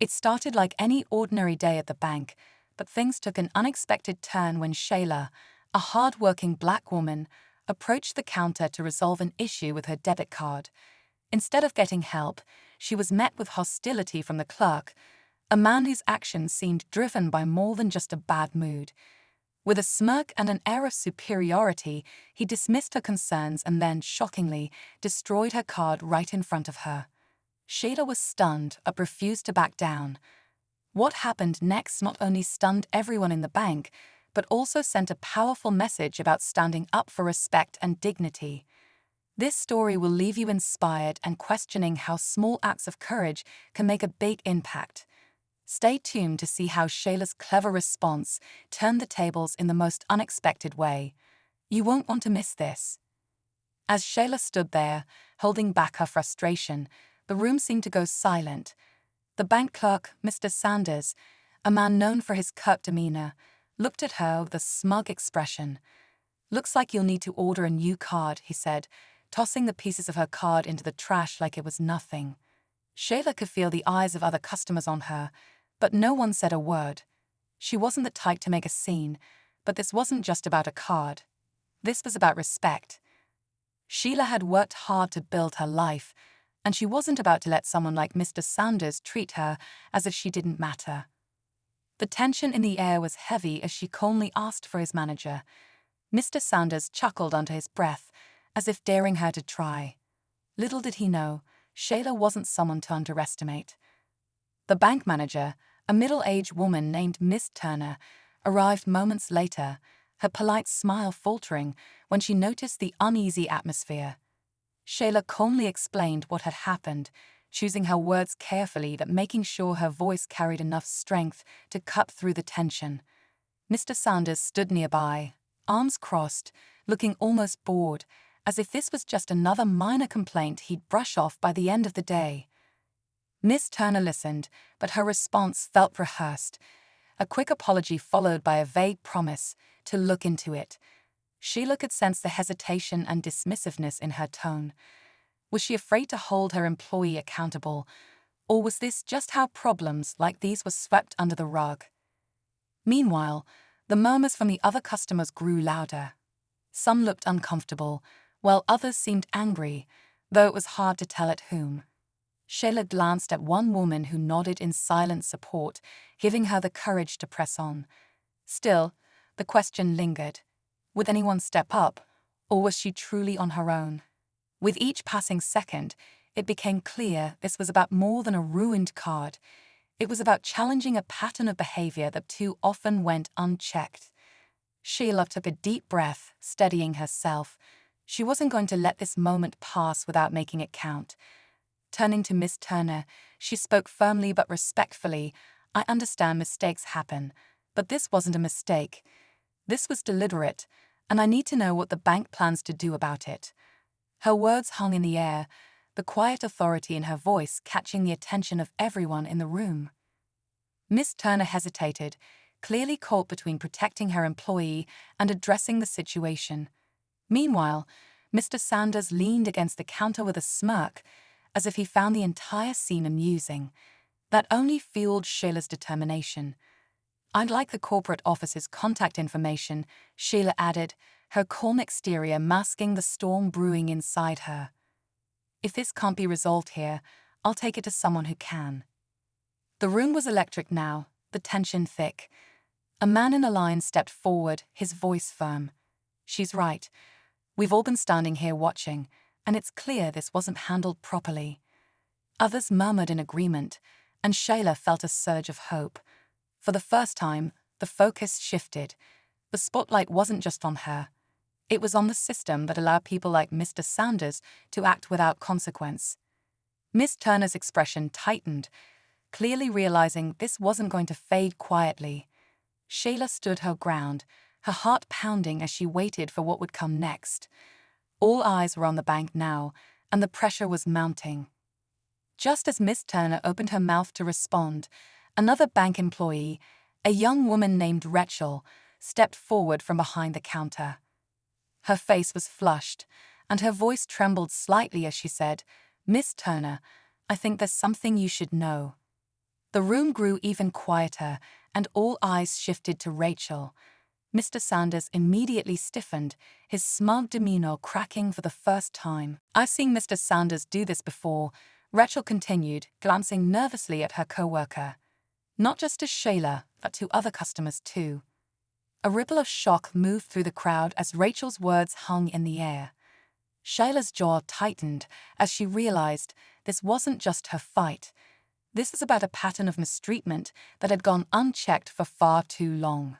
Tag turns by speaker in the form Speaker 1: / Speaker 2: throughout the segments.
Speaker 1: It started like any ordinary day at the bank, but things took an unexpected turn when Shayla, a hard-working black woman, approached the counter to resolve an issue with her debit card. Instead of getting help, she was met with hostility from the clerk, a man whose actions seemed driven by more than just a bad mood. With a smirk and an air of superiority, he dismissed her concerns and then, shockingly, destroyed her card right in front of her. Shayla was stunned but refused to back down. What happened next not only stunned everyone in the bank, but also sent a powerful message about standing up for respect and dignity. This story will leave you inspired and questioning how small acts of courage can make a big impact. Stay tuned to see how Shayla's clever response turned the tables in the most unexpected way. You won't want to miss this. As Shayla stood there, holding back her frustration, the room seemed to go silent. The bank clerk, Mr. Sanders, a man known for his curt demeanor, looked at her with a smug expression. "Looks like you'll need to order a new card," he said, tossing the pieces of her card into the trash like it was nothing. Shayla could feel the eyes of other customers on her, but no one said a word. She wasn't the type to make a scene, but this wasn't just about a card. This was about respect. Sheila had worked hard to build her life, and she wasn't about to let someone like Mr. Sanders treat her as if she didn't matter. The tension in the air was heavy as she calmly asked for his manager. Mr. Sanders chuckled under his breath, as if daring her to try. Little did he know, Shayla wasn't someone to underestimate. The bank manager, a middle-aged woman named Miss Turner, arrived moments later, her polite smile faltering when she noticed the uneasy atmosphere. Shayla calmly explained what had happened, choosing her words carefully but making sure her voice carried enough strength to cut through the tension. Mr. Sanders stood nearby, arms crossed, looking almost bored, as if this was just another minor complaint he'd brush off by the end of the day. Miss Turner listened, but her response felt rehearsed. A quick apology followed by a vague promise to look into it. Sheila could sense the hesitation and dismissiveness in her tone. Was she afraid to hold her employee accountable, or was this just how problems like these were swept under the rug? Meanwhile, the murmurs from the other customers grew louder. Some looked uncomfortable, while others seemed angry, though it was hard to tell at whom. Shayla glanced at one woman who nodded in silent support, giving her the courage to press on. Still, the question lingered. Would anyone step up, or was she truly on her own? With each passing second, it became clear this was about more than a ruined card. It was about challenging a pattern of behavior that too often went unchecked. Sheila took a deep breath, steadying herself. She wasn't going to let this moment pass without making it count. Turning to Miss Turner, she spoke firmly but respectfully. "I understand mistakes happen, but this wasn't a mistake. This was deliberate, and I need to know what the bank plans to do about it." Her words hung in the air, the quiet authority in her voice catching the attention of everyone in the room. Miss Turner hesitated, clearly caught between protecting her employee and addressing the situation. Meanwhile, Mr. Sanders leaned against the counter with a smirk, as if he found the entire scene amusing. That only fueled Sheila's determination. "I'd like the corporate office's contact information," Sheila added, her calm exterior masking the storm brewing inside her. "If this can't be resolved here, I'll take it to someone who can." The room was electric now, the tension thick. A man in a line stepped forward, his voice firm. "She's right. We've all been standing here watching, and it's clear this wasn't handled properly." Others murmured in agreement, and Shayla felt a surge of hope. For the first time, the focus shifted. The spotlight wasn't just on her. It was on the system that allowed people like Mr. Sanders to act without consequence. Miss Turner's expression tightened, clearly realizing this wasn't going to fade quietly. Shayla stood her ground, her heart pounding as she waited for what would come next. All eyes were on the bank now, and the pressure was mounting. Just as Miss Turner opened her mouth to respond, another bank employee, a young woman named Rachel, stepped forward from behind the counter. Her face was flushed, and her voice trembled slightly as she said, "Miss Turner, I think there's something you should know." The room grew even quieter, and all eyes shifted to Rachel. Mr. Sanders immediately stiffened, his smug demeanor cracking for the first time. "I've seen Mr. Sanders do this before," Rachel continued, glancing nervously at her co-worker. "Not just to Shayla, but to other customers too." A ripple of shock moved through the crowd as Rachel's words hung in the air. Shayla's jaw tightened as she realized this wasn't just her fight. This was about a pattern of mistreatment that had gone unchecked for far too long.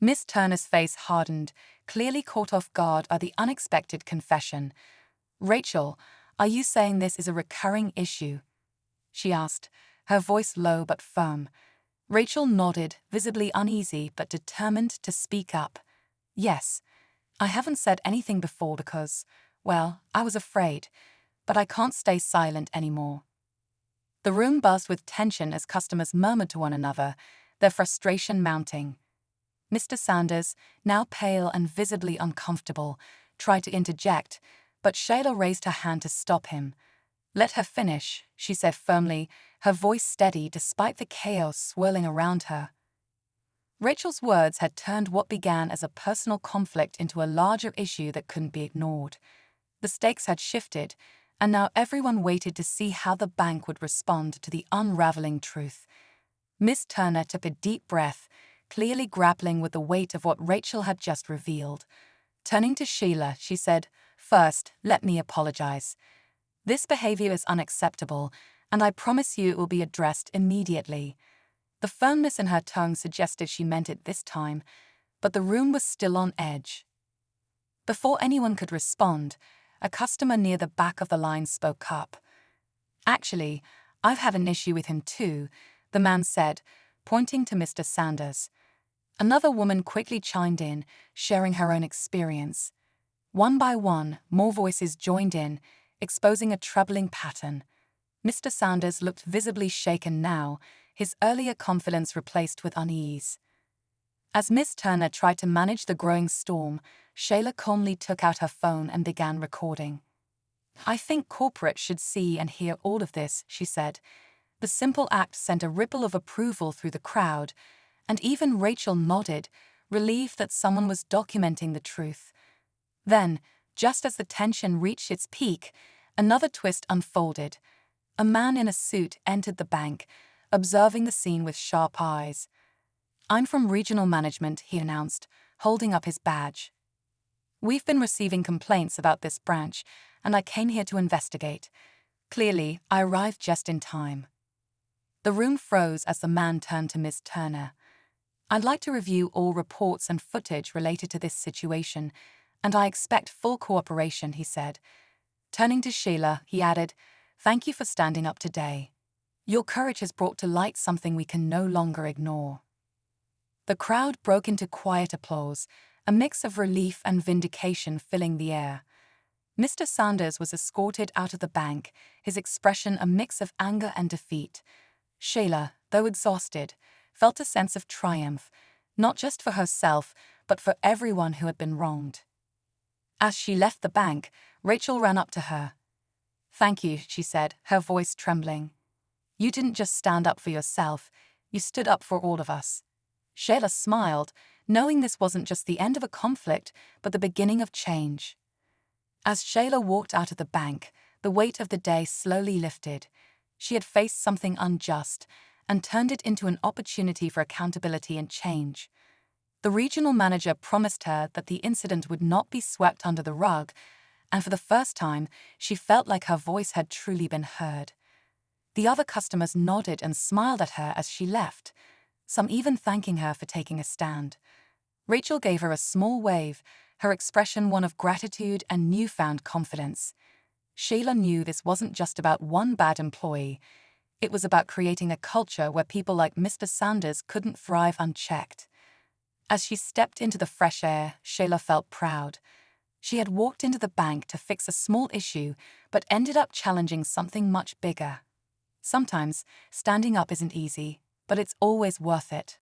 Speaker 1: Miss Turner's face hardened, clearly caught off guard by the unexpected confession. "Rachel, are you saying this is a recurring issue?" she asked, her voice low but firm. Rachel nodded, visibly uneasy but determined to speak up. "Yes. I haven't said anything before because, well, I was afraid, but I can't stay silent anymore." The room buzzed with tension as customers murmured to one another, their frustration mounting. Mr. Sanders, now pale and visibly uncomfortable, tried to interject, but Shayla raised her hand to stop him. "Let her finish," she said firmly, her voice steady despite the chaos swirling around her. Rachel's words had turned what began as a personal conflict into a larger issue that couldn't be ignored. The stakes had shifted, and now everyone waited to see how the bank would respond to the unraveling truth. Miss Turner took a deep breath, clearly grappling with the weight of what Rachel had just revealed. Turning to Sheila, she said, "First, let me apologize. This behavior is unacceptable, and I promise you it will be addressed immediately." The firmness in her tone suggested she meant it this time, but the room was still on edge. Before anyone could respond, a customer near the back of the line spoke up. "Actually, I've had an issue with him too," the man said, pointing to Mr. Sanders. Another woman quickly chimed in, sharing her own experience. One by one, more voices joined in, exposing a troubling pattern. Mr. Sanders looked visibly shaken now, his earlier confidence replaced with unease. As Miss Turner tried to manage the growing storm, Shayla calmly took out her phone and began recording. "I think corporate should see and hear all of this," she said. The simple act sent a ripple of approval through the crowd, and even Rachel nodded, relieved that someone was documenting the truth. Then, just as the tension reached its peak, another twist unfolded. A man in a suit entered the bank, observing the scene with sharp eyes. "I'm from regional management," he announced, holding up his badge. "We've been receiving complaints about this branch, and I came here to investigate. Clearly, I arrived just in time." The room froze as the man turned to Miss Turner. "I'd like to review all reports and footage related to this situation, and I expect full cooperation," he said. Turning to Sheila, he added, "Thank you for standing up today. Your courage has brought to light something we can no longer ignore." The crowd broke into quiet applause, a mix of relief and vindication filling the air. Mr. Sanders was escorted out of the bank, his expression a mix of anger and defeat. Shayla, though exhausted, felt a sense of triumph, not just for herself, but for everyone who had been wronged. As she left the bank, Rachel ran up to her. "Thank you," she said, her voice trembling. "You didn't just stand up for yourself, you stood up for all of us." Shayla smiled, knowing this wasn't just the end of a conflict, but the beginning of change. As Shayla walked out of the bank, the weight of the day slowly lifted. She had faced something unjust and turned it into an opportunity for accountability and change. The regional manager promised her that the incident would not be swept under the rug, and for the first time, she felt like her voice had truly been heard. The other customers nodded and smiled at her as she left, some even thanking her for taking a stand. Rachel gave her a small wave, her expression one of gratitude and newfound confidence. Sheila knew this wasn't just about one bad employee. It was about creating a culture where people like Mr. Sanders couldn't thrive unchecked. As she stepped into the fresh air, Sheila felt proud. She had walked into the bank to fix a small issue, but ended up challenging something much bigger. Sometimes, standing up isn't easy, but it's always worth it.